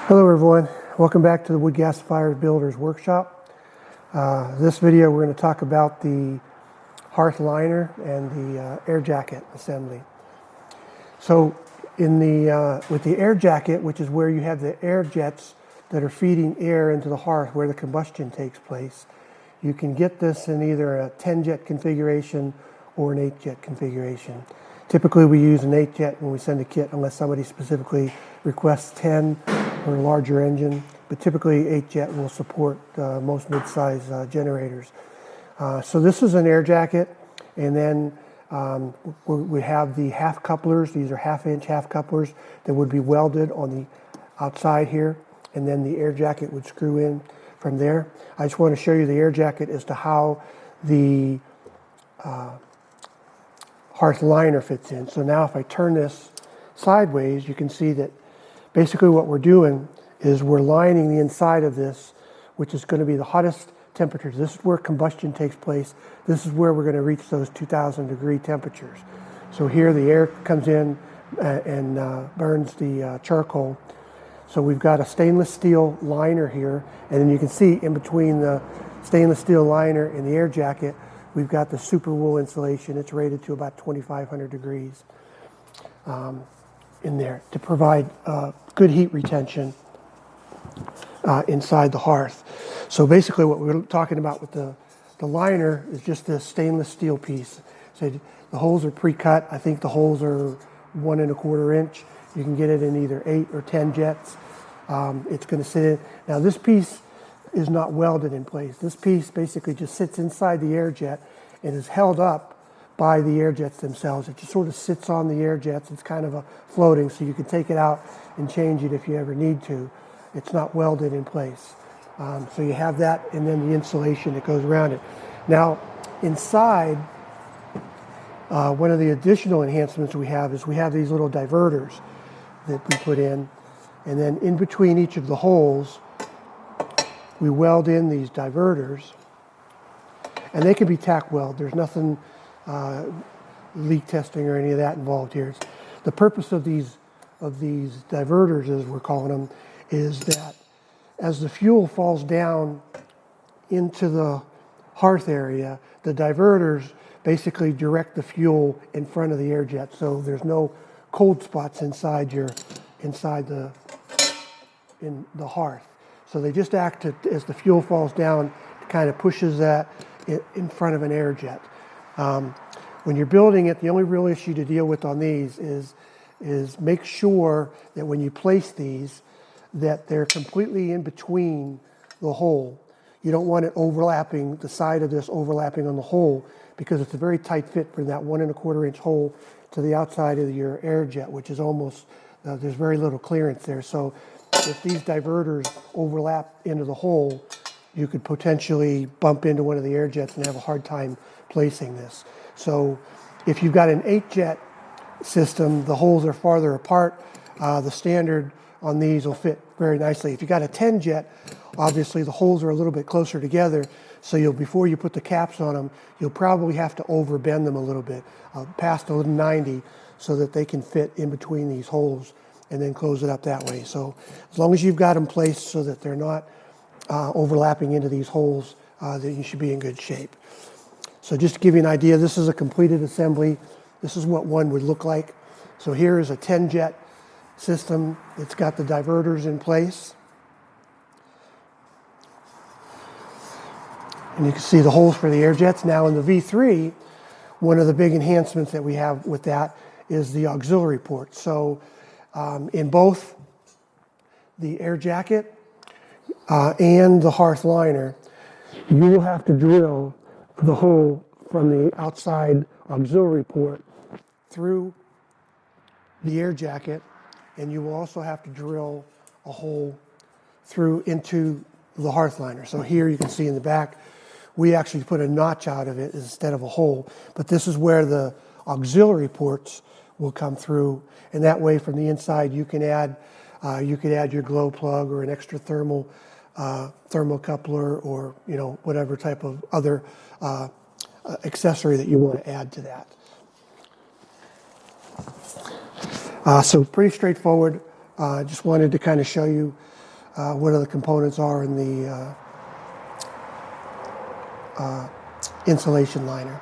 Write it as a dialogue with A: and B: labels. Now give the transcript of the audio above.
A: Hello everyone, welcome back to the Wood Gasifier Builders Workshop. This video we're going to talk about the Hearth liner and the air jacket assembly. So with the air jacket, which is where you have the air jets that are feeding air into the hearth where the combustion takes place, you can get this in either a 10 jet configuration or an 8 jet configuration. Typically we use an 8 jet when we send a kit unless somebody specifically requests 10 or a larger engine, but typically 8 jet will support most mid-size generators. So this is an air jacket, and then we have the half couplers. These are half-inch half couplers that would be welded on the outside here, and then the air jacket would screw in from there. I just want to show you the air jacket as to how the Hearth liner fits in. So now if I turn this sideways, you can see that basically what we're doing is we're lining the inside of this, which is going to be the hottest temperatures. This is where combustion takes place. This is where we're going to reach those 2,000 degree temperatures. So here the air comes in and burns the charcoal. So we've got a stainless steel liner here, and then you can see in between the stainless steel liner and the air jacket, we've got the super wool insulation. It's rated to about 2,500 degrees in there to provide good heat retention inside the hearth. So basically what we're talking about with the liner is just this stainless steel piece. So the holes are pre-cut. I think the holes are 1 1/4 inch. You can get it in either 8 or 10 jets. It's going to sit in. Now this piece is not welded in place. This piece basically just sits inside the air jet and is held up by the air jets themselves. It just sort of sits on the air jets. It's kind of a floating, so you can take it out and change it if you ever need to. It's not welded in place. So you have that, and then the insulation that goes around it. Now, inside, one of the additional enhancements we have is we have these little diverters that we put in, and then in between each of the holes, we weld in these diverters, and they can be tack weld. There's nothing leak testing or any of that involved here. The purpose of these diverters, as we're calling them, is that as the fuel falls down into the hearth area, the diverters basically direct the fuel in front of the air jet, so there's no cold spots inside the hearth. So they just act as the fuel falls down, it kind of pushes that in front of an air jet. When you're building it, the only real issue to deal with on these is make sure that when you place these, that they're completely in between the hole. You don't want it overlapping, the side of this overlapping on the hole, because it's a very tight fit for that 1 1/4 inch hole to the outside of your air jet, which is almost, there's very little clearance there. So if these diverters overlap into the hole, you could potentially bump into one of the air jets and have a hard time placing this. So if you've got an 8 jet system, the holes are farther apart. The standard on these will fit very nicely. If you've got a 10 jet, obviously the holes are a little bit closer together, so before you put the caps on them, you'll probably have to overbend them a little bit, past a 90, so that they can fit in between these holes and then close it up that way. So as long as you've got them placed so that they're not overlapping into these holes, then you should be in good shape. So just to give you an idea, this is a completed assembly. This is what one would look like. So here is a 10 jet system. It's got the diverters in place. And you can see the holes for the air jets. Now in the V3, one of the big enhancements that we have with that is the auxiliary port. So in both the air jacket and the Hearth liner, you will have to drill the hole from the outside auxiliary port through the air jacket, and you will also have to drill a hole through into the Hearth liner. So here you can see in the back, we actually put a notch out of it instead of a hole, but this is where the auxiliary ports will come through, and that way from the inside you could add your glow plug or an extra thermocoupler, or whatever type of other accessory that you want to add to that. So pretty straightforward. I just wanted to kind of show you what other components are in the insulation liner.